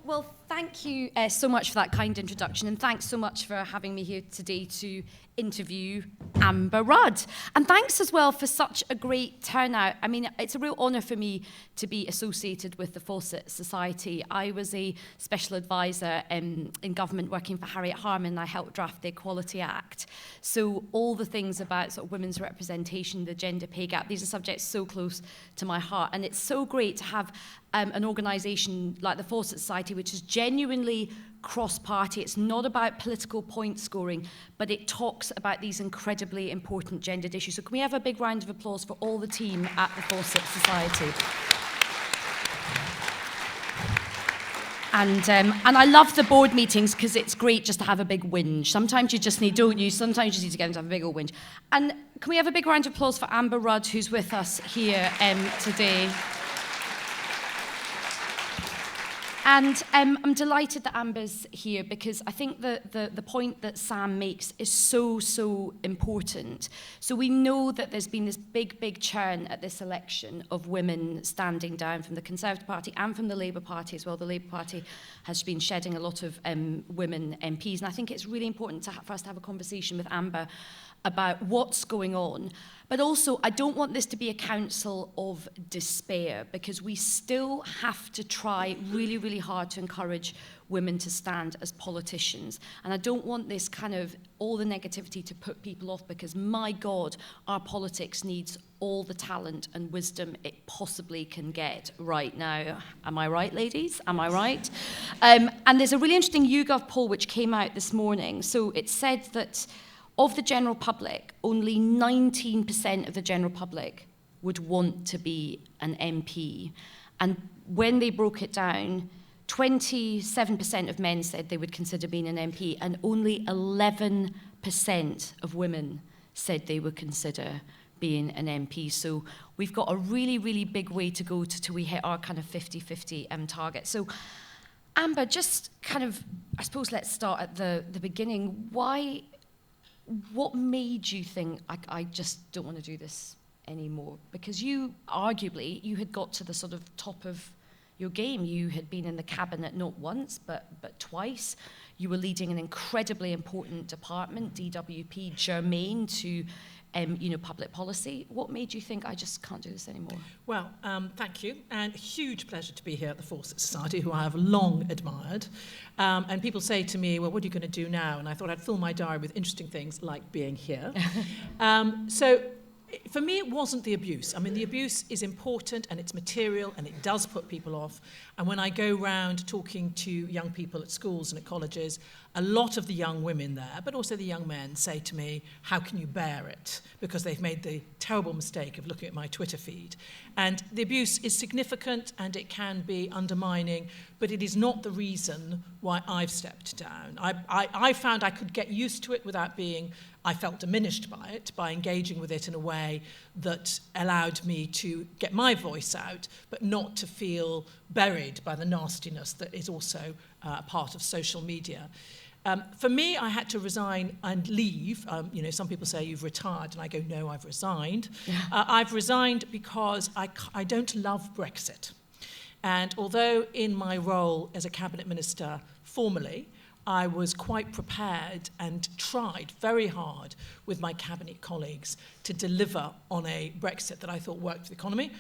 Well, thank you so much for that kind introduction, and thanks so much for having me here today to interview Amber Rudd. And thanks as well for such a great turnout. I mean, it's a real honour for me to be associated with the Fawcett Society. I was a special advisor in government working for Harriet Harman, and I helped draft the Equality Act. So all the things about sort of women's representation, the gender pay gap, these are subjects so close to my heart. And it's so great to have an organisation like the Fawcett Society, which is genuinely cross-party. It's not about political point scoring, but it talks about these incredibly important gendered issues. So can we have a big round of applause for all the team at the Fawcett Society? And I love the board meetings because it's great just to have a big whinge. Sometimes you just need, don't you? Sometimes you just need to get into a big old whinge. And can we have a big round of applause for Amber Rudd, who's with us here today? And I'm delighted that Amber's here because I think the point that Sam makes is so important. So we know that there's been this big churn at this election of women standing down from the Conservative Party and from the Labour Party as well. The Labour Party has been shedding a lot of women MPs. And I think it's really important for us to have a conversation with Amber about what's going on. But also, I don't want this to be a council of despair because we still have to try really hard to encourage women to stand as politicians. And I don't want this kind of all the negativity to put people off because, my God, our politics needs all the talent and wisdom it possibly can get right now. Am I right, ladies? Am I right? And there's a really interesting YouGov poll which came out this morning. So it said that of the general public, only 19% of the general public would want to be an MP. And when they broke it down, 27% of men said they would consider being an MP, and only 11% of women said they would consider being an MP. So we've got a really big way to go till we hit our kind of 50-50 target. So Amber, just kind of, I suppose let's start at the beginning. What made you think, I just don't want to do this anymore? Because you, arguably, you had got to the sort of top of your game. You had been in the cabinet not once, but twice. You were leading an incredibly important department, DWP, germane to public policy. What made you think, I just can't do this anymore? Well, thank you, and a huge pleasure to be here at the Fawcett Society, who I have long admired. And people say to me, well, what are you going to do now? And I thought I'd fill my diary with interesting things like being here. So for me, it wasn't the abuse. I mean, the abuse is important and it's material and it does put people off. And when I go round talking to young people at schools and at colleges, a lot of the young women there, but also the young men, say to me, how can you bear it? Because they've made the terrible mistake of looking at my Twitter feed. And the abuse is significant and it can be undermining, but it is not the reason why I've stepped down. I found I could get used to it without being, I felt diminished by it, by engaging with it in a way that allowed me to get my voice out, but not to feel buried by the nastiness that is also a part of social media. For me, I had to resign and leave. Some people say you've retired, and I go, no, I've resigned. I've resigned because I don't love Brexit. And although in my role as a cabinet minister formally, I was quite prepared and tried very hard with my cabinet colleagues to deliver on a Brexit that I thought worked for the economy.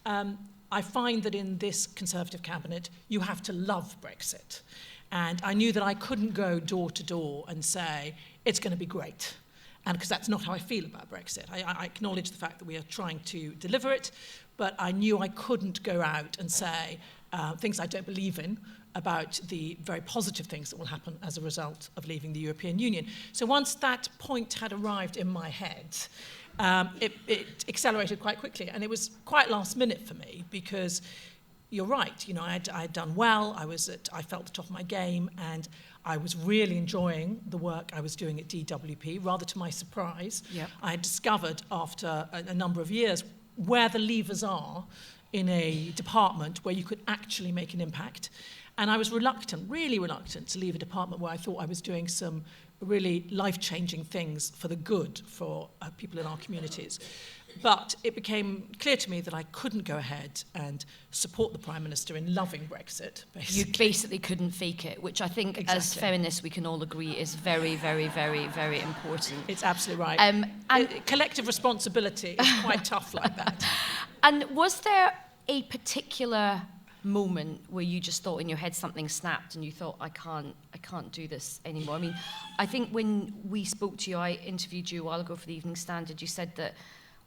I find that in this Conservative cabinet, you have to love Brexit. And I knew that I couldn't go door to door and say, it's going to be great. And because that's not how I feel about Brexit. I acknowledge the fact that we are trying to deliver it, but I knew I couldn't go out and say things I don't believe in about the very positive things that will happen as a result of leaving the European Union. So once that point had arrived in my head, it accelerated quite quickly. And it was quite last minute for me because you're right, I'd done well, I felt the top of my game, and I was really enjoying the work I was doing at DWP, rather to my surprise. Yep. I had discovered after a number of years where the levers are in a department where you could actually make an impact. And I was really reluctant to leave a department where I thought I was doing some really life-changing things for the good for people in our communities. But it became clear to me that I couldn't go ahead and support the Prime Minister in loving Brexit, basically. You basically couldn't fake it, which I think as feminists we can all agree is very, very, very, very important. It's absolutely right. And collective responsibility is quite tough like that. And was there a particular moment where you just thought in your head something snapped and you thought, I can't do this anymore? I mean, I think when we spoke to you, I interviewed you a while ago for the Evening Standard, you said that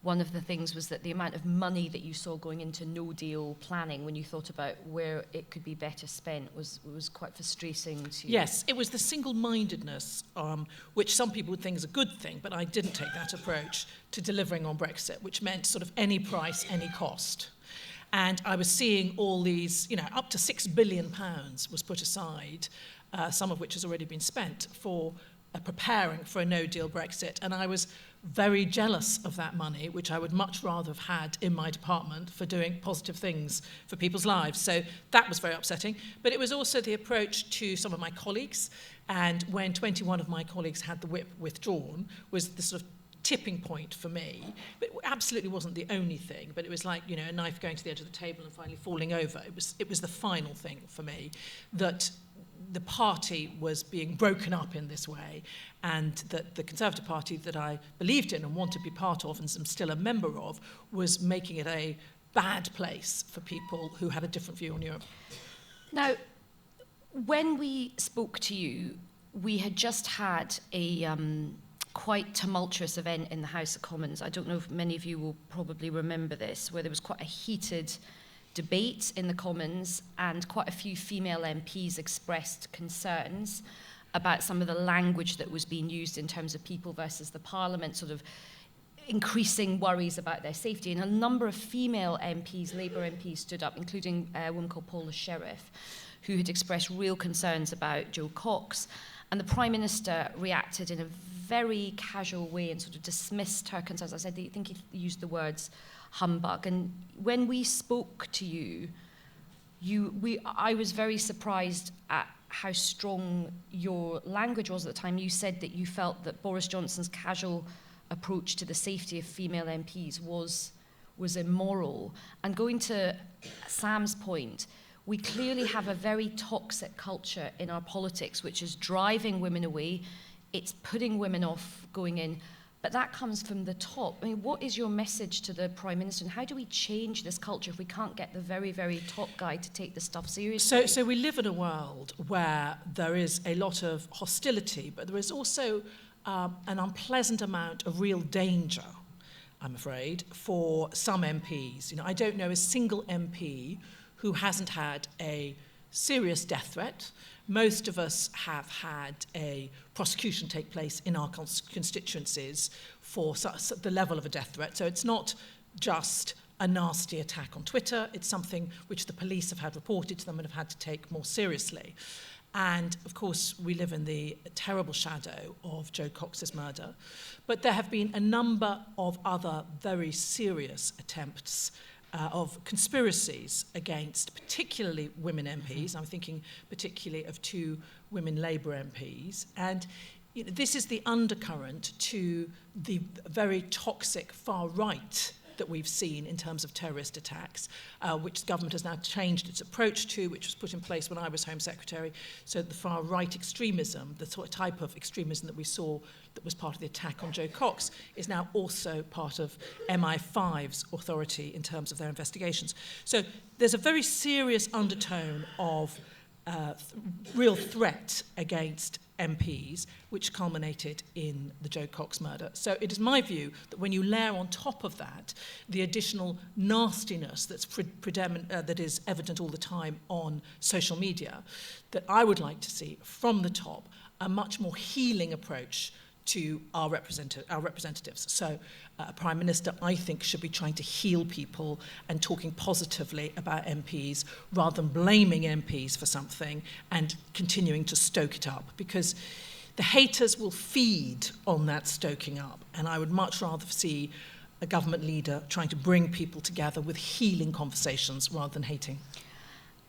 one of the things was that the amount of money that you saw going into no-deal planning when you thought about where it could be better spent was quite frustrating to you. Yes, it was the single-mindedness, which some people would think is a good thing, but I didn't take that approach to delivering on Brexit, which meant sort of any price, any cost. And I was seeing all these, up to £6 billion was put aside, some of which has already been spent for preparing for a no-deal Brexit. And I was very jealous of that money, which I would much rather have had in my department for doing positive things for people's lives. So that was very upsetting. But it was also the approach to some of my colleagues. And when 21 of my colleagues had the whip withdrawn, was the sort of tipping point for me. But it absolutely wasn't the only thing, but it was like, a knife going to the edge of the table and finally falling over. It was the final thing for me, that the party was being broken up in this way, and that the Conservative Party that I believed in and wanted to be part of and am still a member of was making it a bad place for people who had a different view on Europe. Now, when we spoke to you, we had just had a quite tumultuous event in the House of Commons. I don't know if many of you will probably remember this, where there was quite a heated debate in the Commons and quite a few female MPs expressed concerns about some of the language that was being used in terms of people versus the Parliament, sort of increasing worries about their safety. And a number of female MPs, Labour MPs, stood up, including a woman called Paula Sheriff, who had expressed real concerns about Jo Cox. And the Prime Minister reacted in a very casual way and sort of dismissed her concerns. I think he used the words humbug. And when we spoke to you, I was very surprised at how strong your language was at the time. You said that you felt that Boris Johnson's casual approach to the safety of female MPs was immoral. And going to Sam's point, we clearly have a very toxic culture in our politics, which is driving women away. It's putting women off going in. But that comes from the top. I mean, what is your message to the Prime Minister? And how do we change this culture if we can't get the very, very top guy to take this stuff seriously? So we live in a world where there is a lot of hostility, but there is also an unpleasant amount of real danger, I'm afraid, for some MPs. I don't know a single MP who hasn't had a serious death threat. Most of us have had a prosecution take place in our constituencies for the level of a death threat. So it's not just a nasty attack on Twitter. It's something which the police have had reported to them and have had to take more seriously. And, of course, we live in the terrible shadow of Jo Cox's murder. But there have been a number of other very serious attempts of conspiracies against particularly women MPs. I'm thinking particularly of 2 women Labour MPs. And this is the undercurrent to the very toxic far right that we've seen in terms of terrorist attacks, which the government has now changed its approach to, which was put in place when I was Home Secretary. So the far right extremism, the sort of type of extremism that we saw that was part of the attack on Jo Cox, is now also part of MI5's authority in terms of their investigations. So there's a very serious undertone of real threat against MPs, which culminated in the Jo Cox murder. So it is my view that when you layer on top of that the additional nastiness that is evident all the time on social media, that I would like to see from the top a much more healing approach to our representatives. So a Prime Minister, I think, should be trying to heal people and talking positively about MPs rather than blaming MPs for something and continuing to stoke it up, because the haters will feed on that stoking up. And I would much rather see a government leader trying to bring people together with healing conversations rather than hating.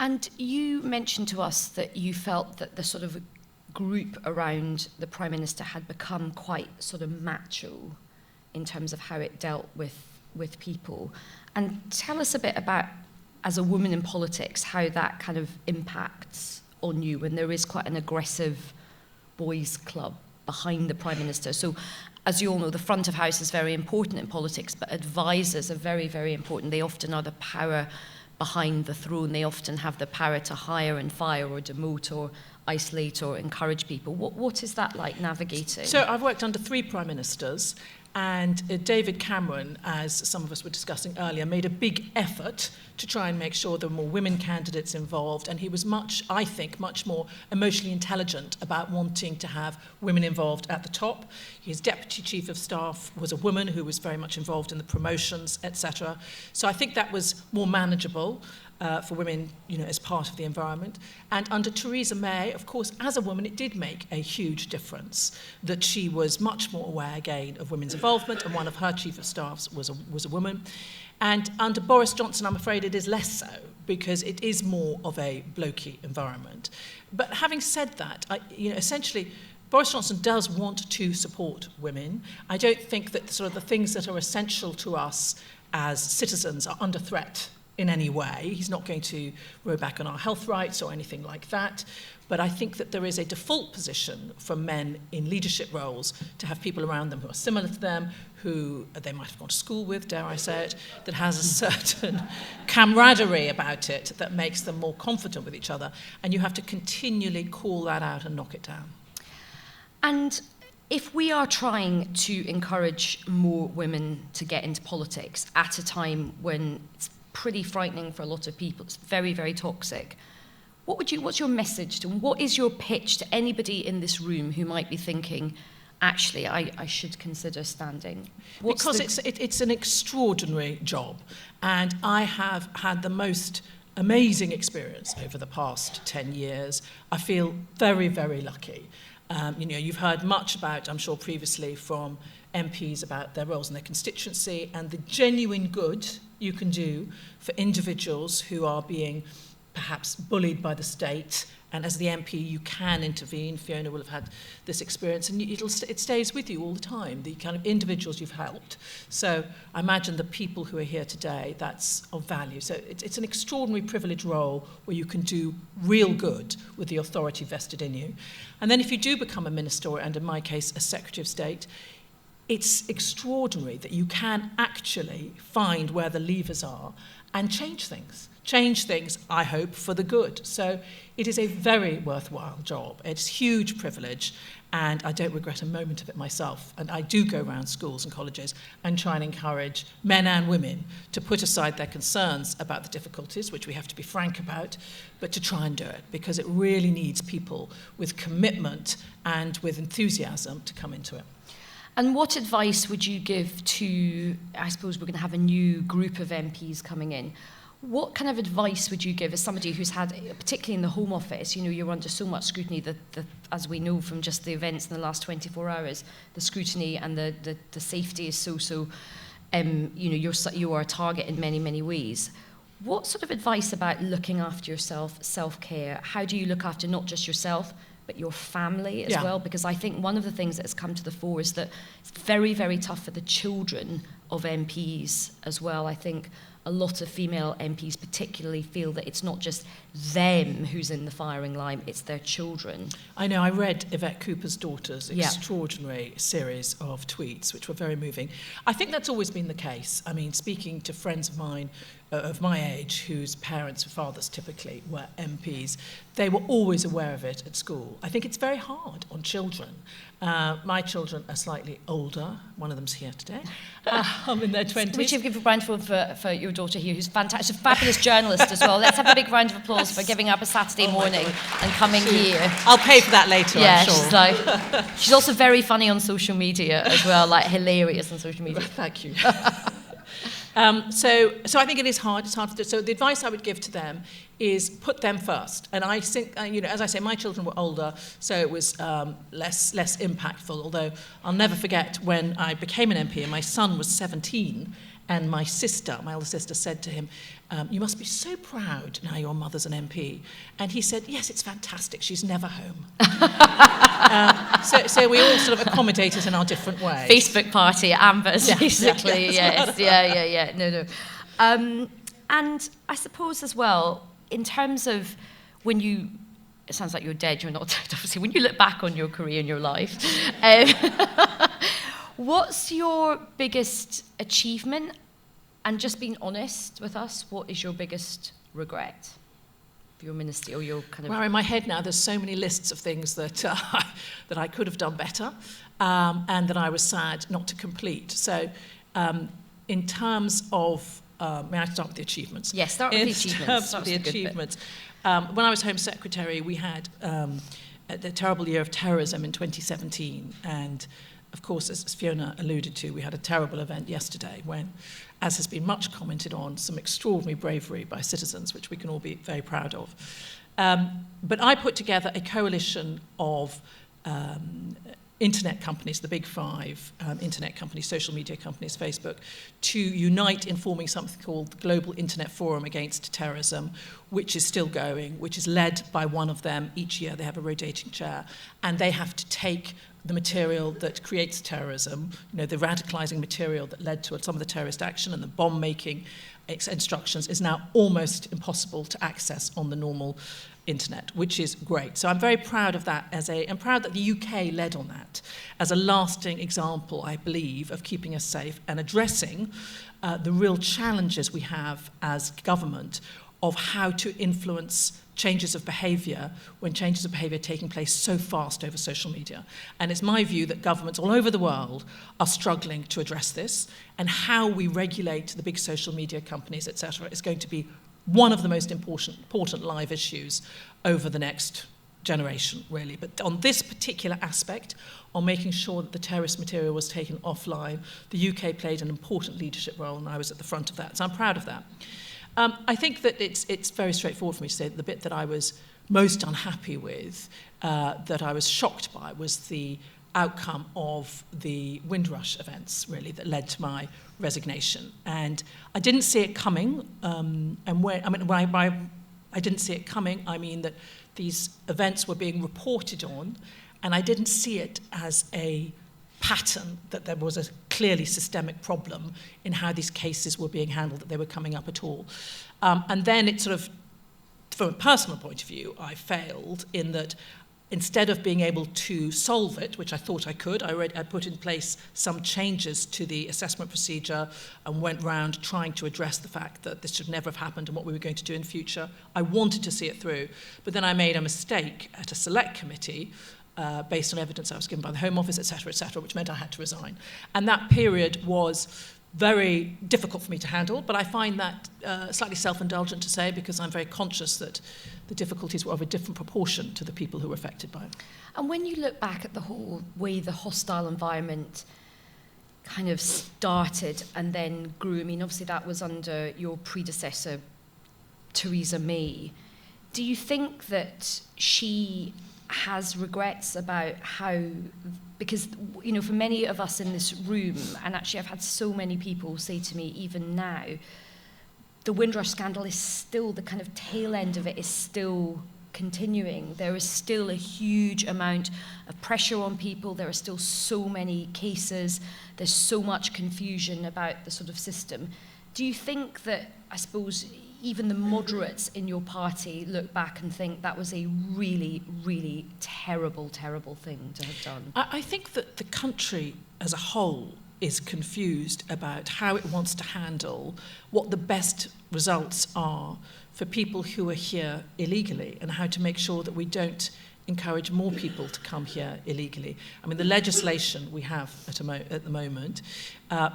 And you mentioned to us that you felt that the sort of group around the Prime Minister had become quite sort of macho in terms of how it dealt with with people. And tell us a bit about, as a woman in politics, how that kind of impacts on you when there is quite an aggressive boys' club behind the Prime Minister. So, as you all know, the front of house is very important in politics, but advisors are very, very important. They often are the power behind the throne. They often have the power to hire and fire or demote or isolate or encourage people. What is that like navigating? So I've worked under 3 Prime Ministers, and David Cameron, as some of us were discussing earlier, made a big effort to try and make sure there were more women candidates involved, and he was much more emotionally intelligent about wanting to have women involved at the top. His Deputy Chief of Staff was a woman who was very much involved in the promotions, etc. So I think that was more manageable for women, as part of the environment. And under Theresa May, of course, as a woman, it did make a huge difference that she was much more aware, again, of women's involvement, and one of her chief of staffs was a woman. And under Boris Johnson, I'm afraid it is less so, because it is more of a blokey environment. But having said that, essentially, Boris Johnson does want to support women. I don't think that sort of the things that are essential to us as citizens are under threat in any way. He's not going to row back on our health rights or anything like that. But I think that there is a default position for men in leadership roles to have people around them who are similar to them, who they might have gone to school with, dare I say it, that has a certain camaraderie about it that makes them more confident with each other. And you have to continually call that out and knock it down. And if we are trying to encourage more women to get into politics at a time when it's pretty frightening for a lot of people, it's very, very toxic, what's your message to them? What is your pitch to anybody in this room who might be thinking, actually, I should consider standing? Because it's an extraordinary job, and I have had the most amazing experience over the past 10 years. I feel very, very lucky. You've heard much about, I'm sure previously, from MPs about their roles in their constituency and the genuine good you can do for individuals who are being perhaps bullied by the state, and as the MP you can intervene. Fiona will have had this experience, and it stays with you all the time, the kind of individuals you've helped. So I imagine the people who are here today, that's of value. So it's an extraordinary privileged role where you can do real good with the authority vested in you. And then if you do become a minister, and in my case a Secretary of State, it's extraordinary that you can actually find where the levers are and change things. Change things, I hope, for the good. So it is a very worthwhile job. It's huge privilege, and I don't regret a moment of it myself. And I do go around schools and colleges and try and encourage men and women to put aside their concerns about the difficulties, which we have to be frank about, but to try and do it, because it really needs people with commitment and with enthusiasm to come into it. And what advice would you give to, I suppose we're going to have a new group of MPs coming in, what kind of advice would you give as somebody who's had, particularly in the Home Office, you're under so much scrutiny that as we know from just the events in the last 24 hours, the scrutiny and the safety is so you are a target in many, many ways. What sort of advice about looking after yourself, self-care? How do you look after not just yourself, but your family as well? Because I think one of the things that has come to the fore is that it's very, very tough for the children of MPs as well. I think a lot of female MPs particularly feel that it's not just them who's in the firing line, it's their children. I know, I read Yvette Cooper's daughter's extraordinary series of tweets, which were very moving. I think that's always been the case. I mean, speaking to friends of mine of my age, whose parents or fathers typically were MPs, they were always aware of it at school. I think it's very hard on children. My children are slightly older. One of them's here today. I'm in their 20s. We should give a round of applause for your daughter here, who's fantastic. She's a fabulous journalist as well. Let's have a big round of applause for giving up a Saturday morning and coming here. I'll pay for that later, I'm sure. She's also very funny on social media as well, like hilarious on social media. Thank you. So I think it is hard. It's hard to do. So the advice I would give to them is put them first. And I think, as I say, my children were older, so it was less impactful. Although I'll never forget when I became an MP and my son was 17, And my elder sister, said to him, you must be so proud now your mother's an MP. And he said, yes, it's fantastic. She's never home. So we all sort of accommodate it in our different ways. Facebook party at Amber's, basically. Yes. No. And I suppose as well, in terms of when you, it sounds like you're dead, you're not dead, obviously, when you look back on your career and your life, what's your biggest achievement? And just being honest with us, what is your biggest regret for your ministry or your kind of... Well, in my head now, there's so many lists of things that that I could have done better and that I was sad not to complete. So in terms of... may I start with the achievements? Yes, start with the achievements. Start with the achievements. When I was Home Secretary, we had the terrible year of terrorism in 2017. And, of course, as Fiona alluded to, we had a terrible event yesterday when, as has been much commented on, some extraordinary bravery by citizens, which we can all be very proud of. But I put together a coalition of internet companies, the big five internet companies, social media companies, Facebook, to unite in forming something called the Global Internet Forum Against Terrorism, which is still going, which is led by one of them. Each year they have a rotating chair, and they have to take the material that creates terrorism, the radicalizing material that led to some of the terrorist action and the bomb-making instructions is now almost impossible to access on the normal internet, which is great. So I'm very proud of that I'm proud that the UK led on that as a lasting example, I believe, of keeping us safe and addressing the real challenges we have as government of how to influence changes of behaviour when changes of behaviour are taking place so fast over social media. And it's my view that governments all over the world are struggling to address this, and how we regulate the big social media companies, etc., is going to be one of the most important live issues over the next generation, really. But on this particular aspect, on making sure that the terrorist material was taken offline, the UK played an important leadership role, and I was at the front of that. So I'm proud of that. I think that it's very straightforward for me to say that the bit that I was most unhappy with, that I was shocked by, was the outcome of the Windrush events, really, that led to my resignation. And I didn't see it coming. When I didn't see it coming, I mean that these events were being reported on, and I didn't see it as a pattern that there was a clearly systemic problem in how these cases were being handled, that they were coming up at all. And then it sort of, from a personal point of view, I failed in that instead of being able to solve it, which I thought I could, I put in place some changes to the assessment procedure and went round trying to address the fact that this should never have happened and what we were going to do in future. I wanted to see it through, but then I made a mistake at a select committee based on evidence I was given by the Home Office, etc., which meant I had to resign. And that period was very difficult for me to handle, but I find that slightly self-indulgent to say, because I'm very conscious that the difficulties were of a different proportion to the people who were affected by it. And when you look back at the whole way the hostile environment kind of started and then grew, I mean, obviously that was under your predecessor, Theresa May. Do you think that she has regrets about how, because, for many of us in this room, and actually I've had so many people say to me, even now, the Windrush scandal is still, the kind of tail end of it is still continuing. There is still a huge amount of pressure on people. There are still so many cases. There's so much confusion about the sort of system. Do you think that, I suppose, even the moderates in your party look back and think that was a really, really terrible, terrible thing to have done? I think that the country as a whole is confused about how it wants to handle what the best results are for people who are here illegally, and how to make sure that we don't encourage more people to come here illegally. I mean, the legislation we have at the moment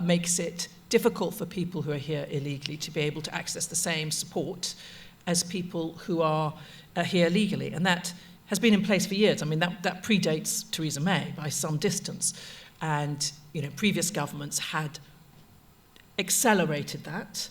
makes it difficult for people who are here illegally to be able to access the same support as people who are here legally. And that has been in place for years. I mean, that predates Theresa May by some distance. And, previous governments had accelerated that.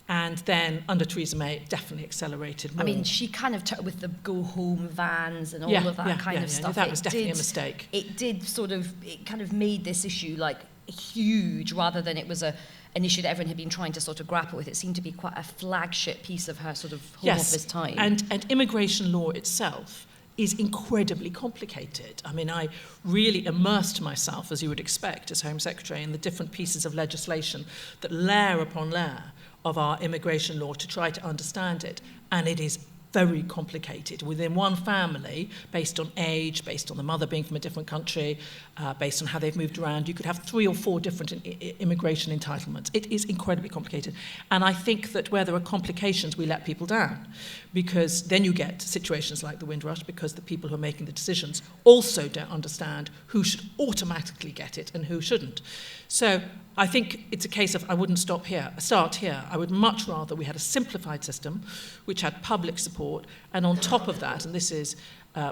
And then under Theresa May, it definitely accelerated more. I mean, she kind of took with the go-home vans and all of that kind of stuff. That was definitely a mistake. It kind of made this issue like huge, rather than it was a an issue that everyone had been trying to sort of grapple with. It seemed to be quite a flagship piece of her sort of Home Office time. And immigration law itself is incredibly complicated. I mean, I really immersed myself, as you would expect, as Home Secretary, in the different pieces of legislation that layer upon layer of our immigration law to try to understand it. And it is very complicated. Within one family, based on age, based on the mother being from a different country, based on how they've moved around, you could have 3 or 4 different immigration entitlements. It is incredibly complicated. And I think that where there are complications, we let people down, because then you get situations like the Windrush, because the people who are making the decisions also don't understand who should automatically get it and who shouldn't. So I think it's a case of I wouldn't start here. I would much rather we had a simplified system which had public support, and on top of that, and this is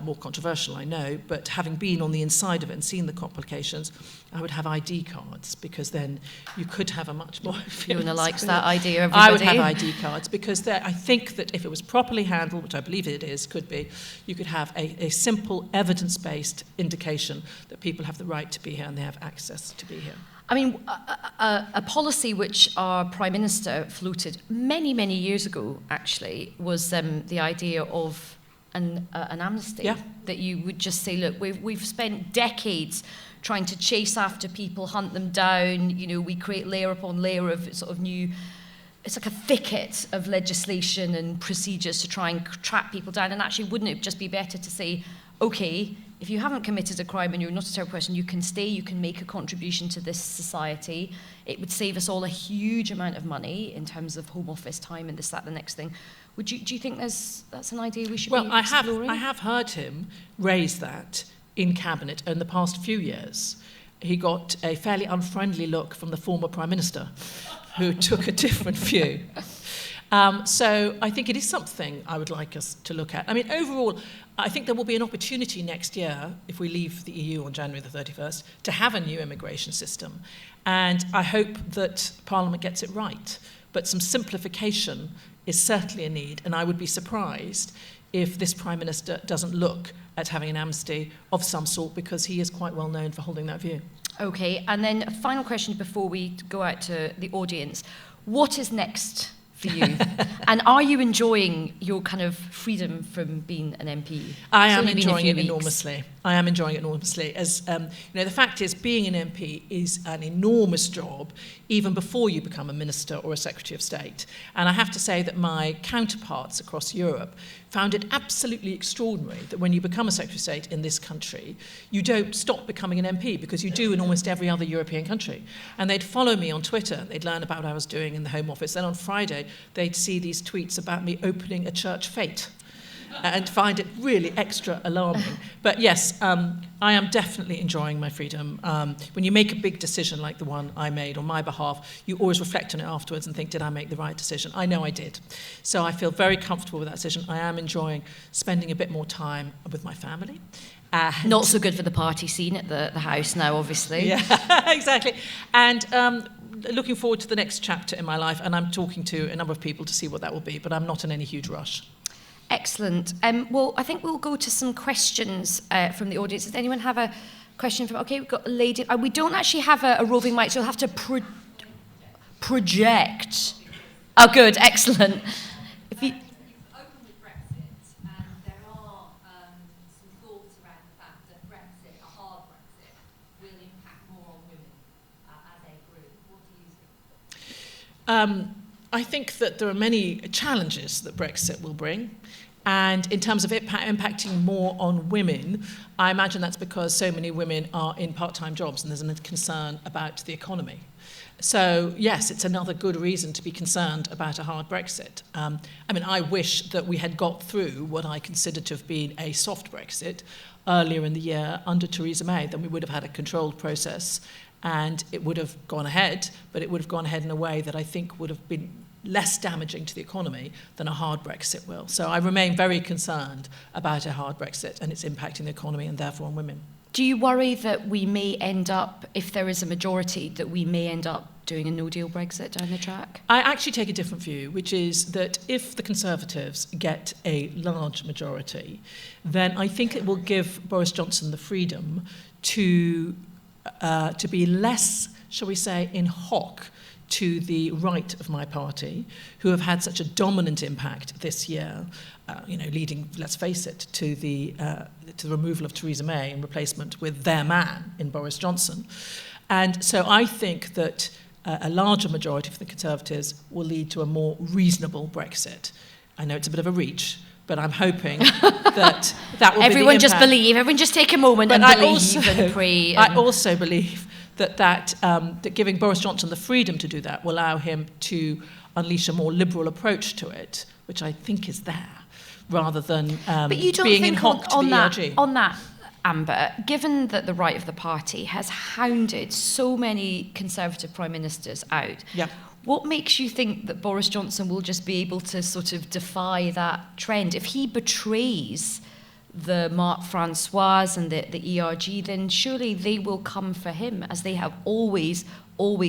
more controversial, I know, but having been on the inside of it and seen the complications, I would have ID cards, because then you could have a much more... Fiona likes that idea, everybody. I would have ID cards, because I think that if it was properly handled, which I believe it is, could be, you could have a simple evidence-based indication that people have the right to be here and they have access to be here. I mean, a policy which our Prime Minister floated many, many years ago, actually, was the idea of an amnesty. Yeah. That you would just say, look, we've spent decades trying to chase after people, hunt them down. You know, we create layer upon layer of sort of new... It's like a thicket of legislation and procedures to try and track people down. And actually, wouldn't it just be better to say, OK, if you haven't committed a crime and you're not a terrible person, you can stay, you can make a contribution to this society. It would save us all a huge amount of money in terms of Home Office time and this, that, the next thing. Do you think that's an idea we should be exploring? Well, I have heard him raise that in Cabinet in the past few years. He got a fairly unfriendly look from the former Prime Minister, who took a different view. So I think it is something I would like us to look at. I mean, overall, I think there will be an opportunity next year, if we leave the EU on January the 31st, to have a new immigration system. And I hope that Parliament gets it right. But some simplification is certainly a need, and I would be surprised if this Prime Minister doesn't look at having an amnesty of some sort, because he is quite well known for holding that view. OK, and then a final question before we go out to the audience. What is next for you? And are you enjoying your kind of freedom from being an MP? I am enjoying it enormously. I am enjoying it enormously. As you know, the fact is, being an MP is an enormous job, even before you become a minister or a Secretary of State. And I have to say that my counterparts across Europe found it absolutely extraordinary that when you become a Secretary of State in this country, you don't stop becoming an MP, because you do in almost every other European country. And they'd follow me on Twitter, they'd learn about what I was doing in the Home Office. Then on Friday, they'd see these tweets about me opening a church fete and find it really extra alarming. But yes, I am definitely enjoying my freedom. When you make a big decision like the one I made on my behalf, you always reflect on it afterwards and think, did I make the right decision? I know I did. So I feel very comfortable with that decision. I am enjoying spending a bit more time with my family. Not so good for the party scene at the house now, obviously. Yeah, exactly. And looking forward to the next chapter in my life, and I'm talking to a number of people to see what that will be, but I'm not in any huge rush. Excellent. Well, I think we'll go to some questions from the audience. Does anyone have a question? OK, we've got a lady. We don't actually have a roving mic, so you'll have to project. Oh, good. Excellent. If you... Open with Brexit, and there are some thoughts around the fact that Brexit, a hard Brexit, will impact more on women as a group. What do you think? I think that there are many challenges that Brexit will bring. And in terms of it impacting more on women, I imagine that's because so many women are in part-time jobs and there's a concern about the economy. So, yes, it's another good reason to be concerned about a hard Brexit. I mean, I wish that we had got through what I consider to have been a soft Brexit earlier in the year under Theresa May. Then we would have had a controlled process and it would have gone ahead, but it would have gone ahead in a way that I think would have been less damaging to the economy than a hard Brexit will. So I remain very concerned about a hard Brexit and its impacting the economy and therefore on women. Do you worry that we may end up, if there is a majority, that we may end up doing a no-deal Brexit down the track? I actually take a different view, which is that if the Conservatives get a large majority, then I think it will give Boris Johnson the freedom to be less, shall we say, in hock to the right of my party, who have had such a dominant impact this year, leading, let's face it, to the removal of Theresa May in replacement with their man in Boris Johnson. And so I think that a larger majority for the Conservatives will lead to a more reasonable Brexit. I know it's a bit of a reach, but I'm hoping that will be Everyone the just impact. believe. Everyone just take a moment But and believe and pray. I also believe that giving Boris Johnson the freedom to do that will allow him to unleash a more liberal approach to it, which I think is there, rather than but you don't being think in hock to on the that, ERG. on that, Amber, given that the right of the party has hounded so many Conservative prime ministers out, Yeah. what makes you think that Boris Johnson will just be able to sort of defy that trend? If he betrays the Marc Francois and the ERG, then surely they will come for him, as they have always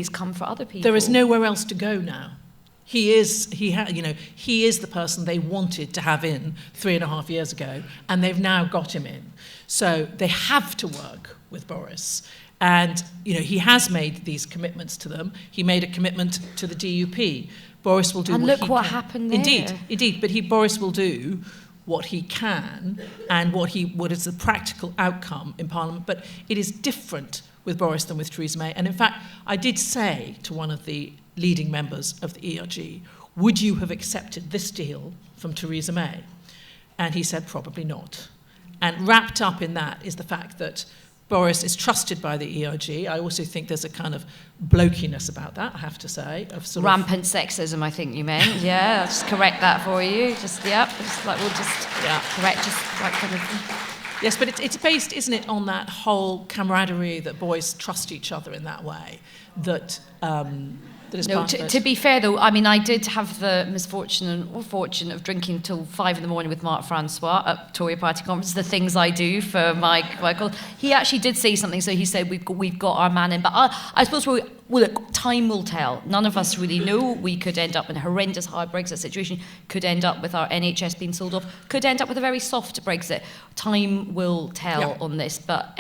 come for other people. There is nowhere else to go now. He is the person they wanted to have in 3.5 years ago, and they've now got him in. So they have to work with Boris. And, he has made these commitments to them. He made a commitment to the DUP. Boris will do and what look he what can. happened there. Indeed. But Boris will do what he can and what is the practical outcome in Parliament. But it is different with Boris than with Theresa May. And in fact, I did say to one of the leading members of the ERG, would you have accepted this deal from Theresa May? And he said, probably not. And wrapped up in that is the fact that Boris is trusted by the ERG. I also think there's a kind of blokiness about that, I have to say. Rampant sexism, I think you meant. Yeah, I'll just correct that for you. Correct, just like kind of... Yes, but it's based, isn't it, on that whole camaraderie that boys trust each other in that way, that is no, part of it. To be fair, though, I mean, I did have the misfortune or fortune of drinking till 5 a.m. with Marc Francois at Tory Party conference, the things I do for my call. He actually did say something, so he said, we've got our man in. But I suppose look, time will tell. None of us really know. We could end up in a horrendous hard Brexit situation, could end up with our NHS being sold off, could end up with a very soft Brexit. Time will tell on this. But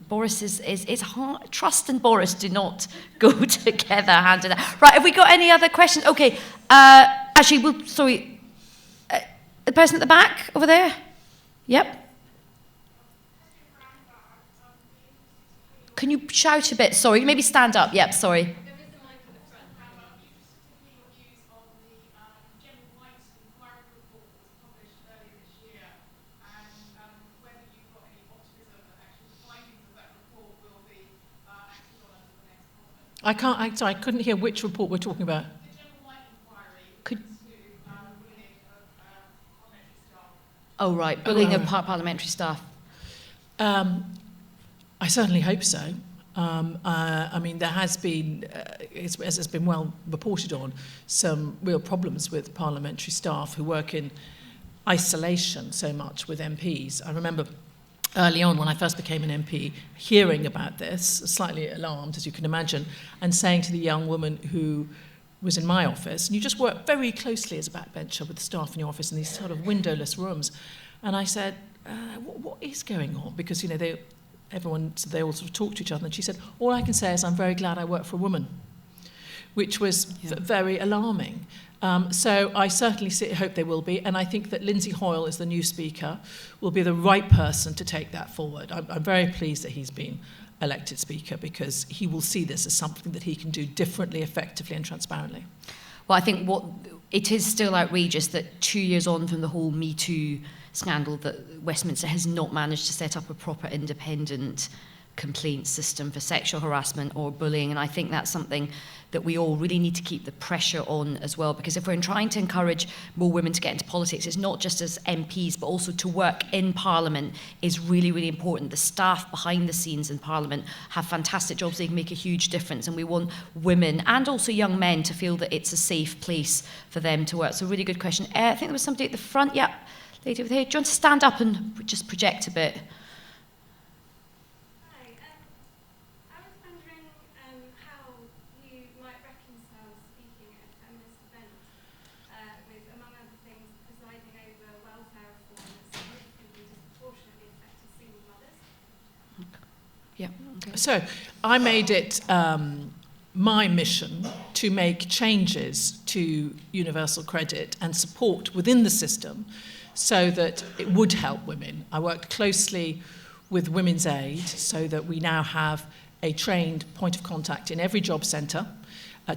Boris is hard. Trust and Boris do not go together hand in hand. Right, have we got any other questions? Okay, actually, the person at the back over there? Yep. Can you shout a bit? Sorry, maybe stand up. Yep, sorry. There is a mic at the front. Particularly your views on the General White inquiry report that was published earlier this year, and whether you've got any optimism that actually the findings of that report will be acted on under the next Parliament. I couldn't hear which report we're talking about. The General White inquiry Could- into bullying of parliamentary staff. Oh, right, bullying of parliamentary staff. I certainly hope so. I mean, there has been, as has been well reported on, some real problems with parliamentary staff who work in isolation so much with MPs. I remember early on when I first became an MP hearing about this, slightly alarmed, as you can imagine, and saying to the young woman who was in my office, and you just work very closely as a backbencher with the staff in your office in these sort of windowless rooms. And I said, what is going on? Because, they all sort of talk to each other. And she said, all I can say is I'm very glad I work for a woman, which was very alarming. So I certainly hope they will be. And I think that Lindsay Hoyle, as the new Speaker, will be the right person to take that forward. I'm very pleased that he's been elected Speaker, because he will see this as something that he can do differently, effectively and transparently. Well, I think it is still outrageous that 2 years on from the whole Me Too scandal that Westminster has not managed to set up a proper independent complaint system for sexual harassment or bullying, and I think that's something that we all really need to keep the pressure on as well, because if we're trying to encourage more women to get into politics, it's not just as MPs but also to work in Parliament is really, really important. The staff behind the scenes in Parliament have fantastic jobs. They can make a huge difference, and we want women and also young men to feel that it's a safe place for them to work. So really good question. I think there was somebody at the front. Yeah, lady over there. Do you want to stand up and just project a bit? Yeah. So I made it my mission to make changes to universal credit and support within the system so that it would help women. I worked closely with Women's Aid so that we now have a trained point of contact in every job centre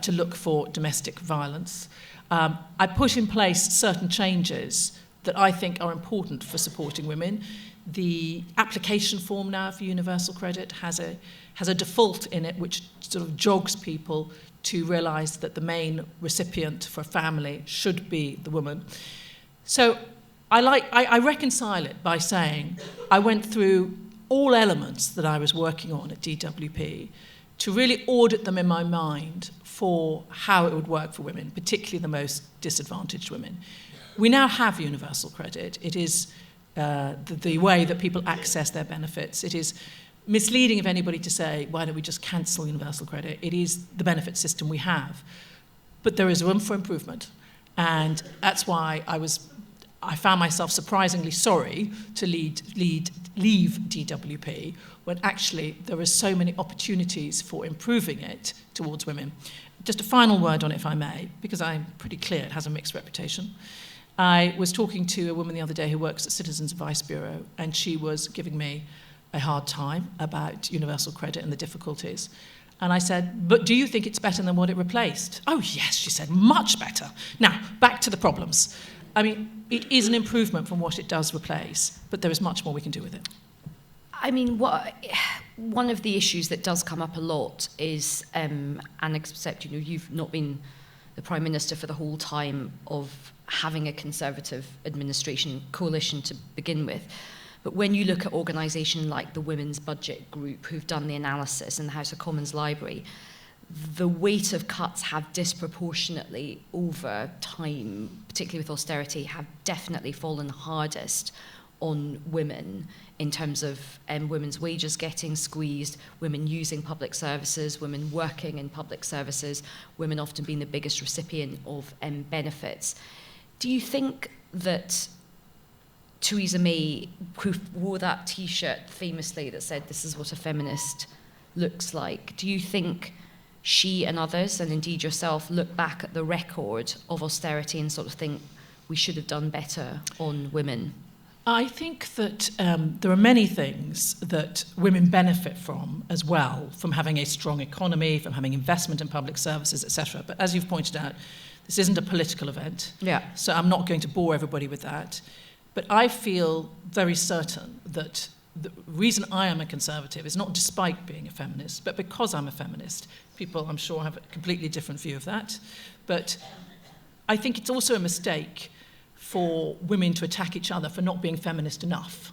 to look for domestic violence. I put in place certain changes that I think are important for supporting women. The application form now for universal credit has a default in it which sort of jogs people to realise that the main recipient for a family should be the woman. So I reconcile it by saying I went through all elements that I was working on at DWP to really audit them in my mind for how it would work for women, particularly the most disadvantaged women. We now have universal credit. It is the way that people access their benefits. It is misleading of anybody to say, why don't we just cancel universal credit? It is the benefit system we have. But there is room for improvement. And that's why I found myself surprisingly sorry to leave DWP when actually there are so many opportunities for improving it towards women. Just a final word on it, if I may, because I'm pretty clear it has a mixed reputation. I was talking to a woman the other day who works at Citizens Advice Bureau, and she was giving me a hard time about universal credit and the difficulties. And I said, but do you think it's better than what it replaced? Oh, yes, she said, much better. Now, back to the problems. I mean, it is an improvement from what it does replace, but there is much more we can do with it. I mean, one of the issues that does come up a lot is, and except, you've not been the Prime Minister for the whole time of having a Conservative administration coalition to begin with. But when you look at organisations like the Women's Budget Group, who've done the analysis in the House of Commons Library, the weight of cuts have disproportionately over time, particularly with austerity, have definitely fallen hardest on women in terms of women's wages getting squeezed, women using public services, women working in public services, women often being the biggest recipient of benefits. Do you think that Theresa May, who wore that T-shirt famously that said, "This is what a feminist looks like," do you think she and others, and indeed yourself, look back at the record of austerity and sort of think we should have done better on women? I think that there are many things that women benefit from as well, from having a strong economy, from having investment in public services, etc. But as you've pointed out, this isn't a political event, so I'm not going to bore everybody with that. But I feel very certain that the reason I am a Conservative is not despite being a feminist, but because I'm a feminist. People, I'm sure, have a completely different view of that. But I think it's also a mistake for women to attack each other for not being feminist enough.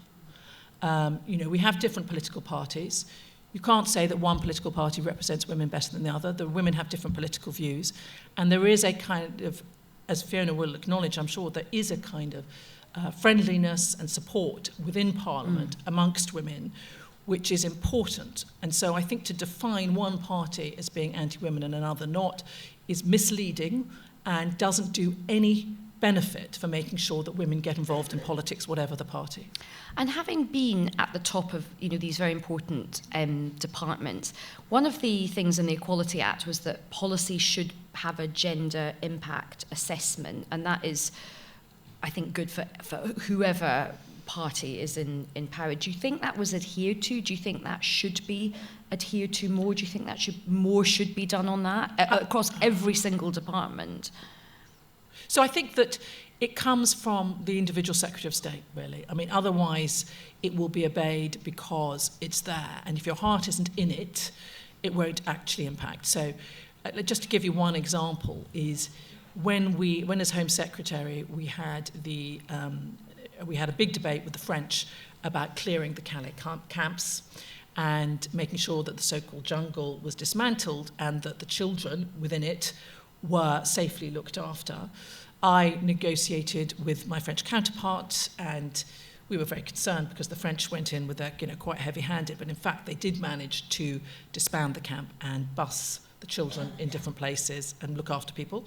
We have different political parties. You can't say that one political party represents women better than the other. The women have different political views. And there is a kind of, as Fiona will acknowledge, I'm sure, there is a kind of friendliness and support within Parliament amongst women, which is important. And so I think to define one party as being anti-women and another not is misleading and doesn't do any benefit for making sure that women get involved in politics, whatever the party. And having been at the top of these very important departments, one of the things in the Equality Act was that policy should have a gender impact assessment, and that is, I think, good for whoever party is in power. Do you think that was adhered to? Do you think that should be adhered to more? Do you think that more should be done on that across every single department? So I think that it comes from the individual Secretary of State, really. I mean, otherwise it will be obeyed because it's there. And if your heart isn't in it, it won't actually impact. So just to give you one example is when as Home Secretary, we had a big debate with the French about clearing the Calais camps and making sure that the so-called jungle was dismantled and that the children within it were safely looked after. I negotiated with my French counterpart, and we were very concerned because the French went in with quite heavy-handed, but in fact they did manage to disband the camp and bus the children in different places and look after people.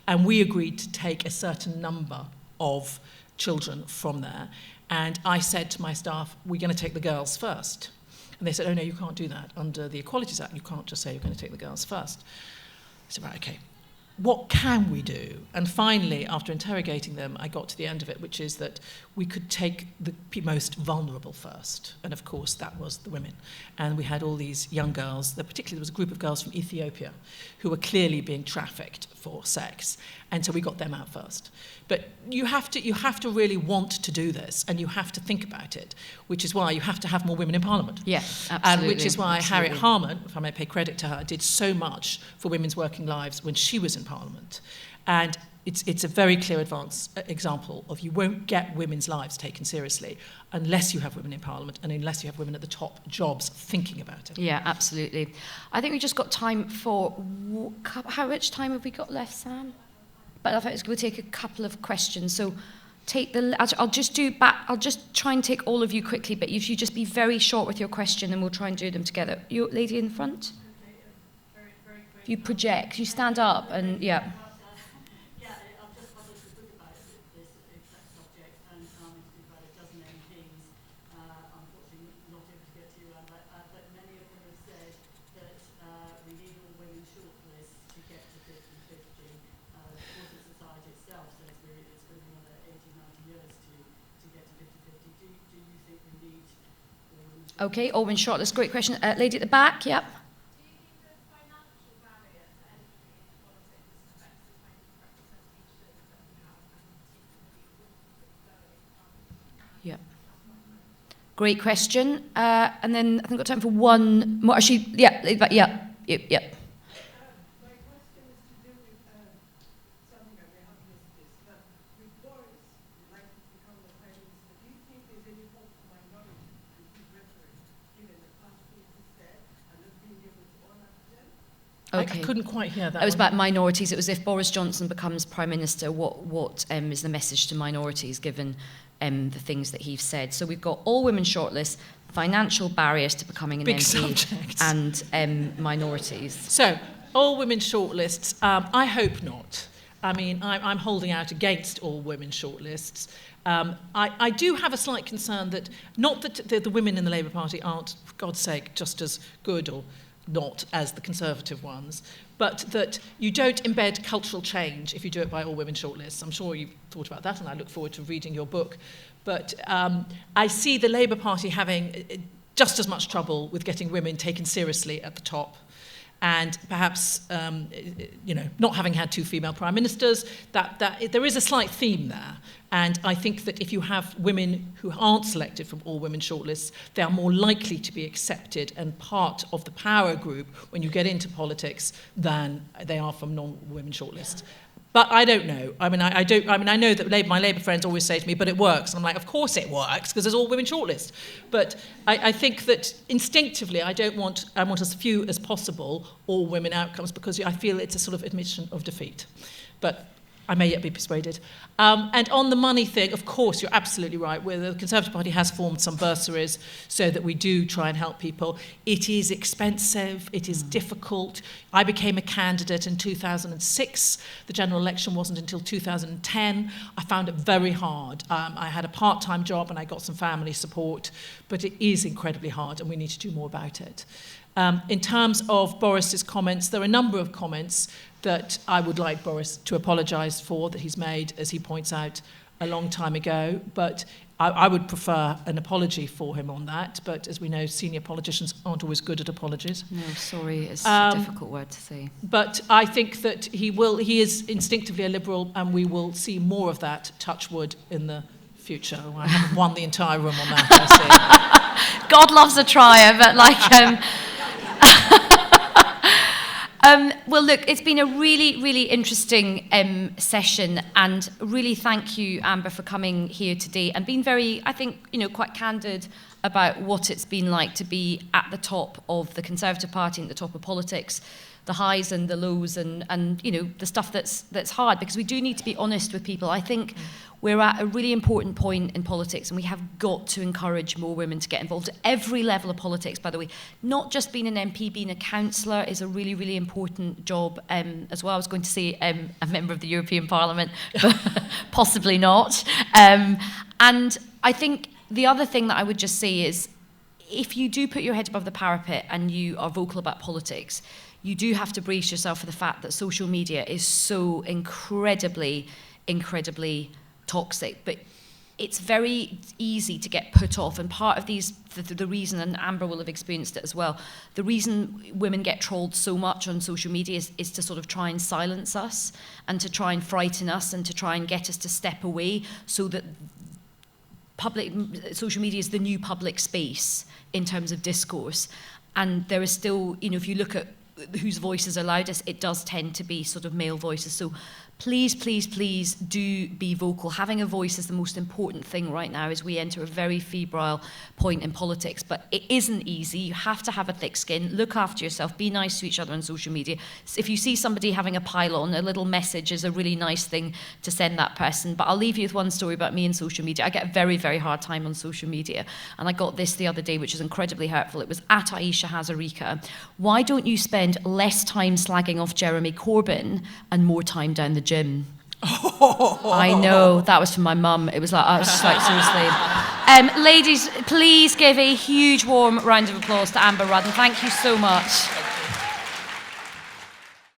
And we agreed to take a certain number of children from there. And I said to my staff, we're going to take the girls first. And they said, oh no, you can't do that. Under the Equalities Act, you can't just say you're going to take the girls first. So, right, okay, what can we do? And finally, after interrogating them, I got to the end of it, which is that we could take the most vulnerable first. And of course, that was the women. And we had all these young girls, particularly there was a group of girls from Ethiopia who were clearly being trafficked for sex. And so we got them out first. But you have to really want to do this, and you have to think about it, which is why you have to have more women in Parliament. Yeah, absolutely. And which is why absolutely. Harriet Harman, if I may pay credit to her, did so much for women's working lives when she was in Parliament. And it's a very clear example of you won't get women's lives taken seriously unless you have women in Parliament and unless you have women at the top jobs thinking about it. Yeah, absolutely. I think we just got time for... How much time have we got left, Sam? But I thought we'll take a couple of questions. So I'll just try and take all of you quickly, but if you just be very short with your question and we'll try and do them together. You, lady in the front? Very quick. If you project, you stand up and, yeah. I've just published a book about this exact subject, and it's been about a dozen MPs, unfortunately not able to get to you, but many of them have said that we need all women shortlists to get to 50-50. The Civil Society itself says it's going to be another 80-90 years to get to 50-50. Do you think we need all women shortlists? Okay, Owen Shortlist, great question. Lady at the back, yep. Do you think the financial barrier to entry into politics affects the kind of representation that we have, and particularly women Yep. Great question. And then I think we've got time for one more. Actually, yeah, lady back, yeah. My question is to do with something I may have missed this, but with Boris likely to become the Prime Minister, do you think there's any hope for minorities with his rhetoric, given the past things he said and not being able to honour them? Okay. I couldn't quite hear that. It was one. about minorities. It was if Boris Johnson becomes Prime Minister, what is the message to minorities given the things that he's said? So we've got all women shortlists, financial barriers to becoming an Big MP, subjects. and minorities. So, all women shortlists, I hope not. I mean, I'm holding out against all women shortlists. I do have a slight concern that, not that the women in the Labour Party aren't, for God's sake, just as good or not as the Conservative ones, but that you don't embed cultural change if you do it by all women shortlists. I'm sure you've thought about that, and I look forward to reading your book. But I see the Labour Party having just as much trouble with getting women taken seriously at the top. And perhaps, not having had two female prime ministers, that there is a slight theme there. And I think that if you have women who aren't selected from all women shortlists, they are more likely to be accepted and part of the power group when you get into politics than they are from non-women shortlists. But I don't know. I know that my Labour friends always say to me, but it works. And I'm like, of course it works, because there's all women shortlist. But I think that instinctively I want as few as possible all women outcomes, because I feel it's a sort of admission of defeat. But I may yet be persuaded. And on the money thing, of course, you're absolutely right. Where the Conservative Party has formed some bursaries so that we do try and help people. It is expensive. It is difficult. I became a candidate in 2006. The general election wasn't until 2010. I found it very hard. I had a part-time job and I got some family support, but it is incredibly hard and we need to do more about it. In terms of Boris's comments, there are a number of comments that I would like Boris to apologise for that he's made, as he points out, a long time ago. But I would prefer an apology for him on that. But as we know, senior politicians aren't always good at apologies. No, sorry, it's a difficult word to say. But I think that he is instinctively a Liberal, and we will see more of that, touch wood, in the future. I haven't won the entire room on that, I see. God loves a trier, but well, look, it's been a really, really interesting session, and really thank you, Amber, for coming here today and being very, I think, quite candid about what it's been like to be at the top of the Conservative Party and at the top of politics, the highs and the lows, and the stuff that's hard, because we do need to be honest with people. I think we're at a really important point in politics, and we have got to encourage more women to get involved at every level of politics, by the way. Not just being an MP, being a councillor is a really, really important job as well. I was going to say a member of the European Parliament, but possibly not. And I think the other thing that I would just say is, if you do put your head above the parapet and you are vocal about politics, you do have to brace yourself for the fact that social media is so incredibly, incredibly toxic. But it's very easy to get put off, and part of the reason, and Amber will have experienced it as well, the reason women get trolled so much on social media is to sort of try and silence us, and to try and frighten us, and to try and get us to step away, so that social media is the new public space in terms of discourse. And there is still, if you look at whose voices are loudest, it does tend to be sort of male voices. So please, please, please do be vocal. Having a voice is the most important thing right now as we enter a very febrile point in politics. But it isn't easy. You have to have a thick skin. Look after yourself. Be nice to each other on social media. If you see somebody having a pile-on, a little message is a really nice thing to send that person. But I'll leave you with one story about me and social media. I get a very, very hard time on social media. And I got this the other day, which is incredibly hurtful. It was at Aisha Hazarika. Why don't you spend less time slagging off Jeremy Corbyn and more time down the gym? I know, that was from my mum. It was like, I was just like, seriously. Ladies, please give a huge warm round of applause to Amber Rudden. Thank you so much.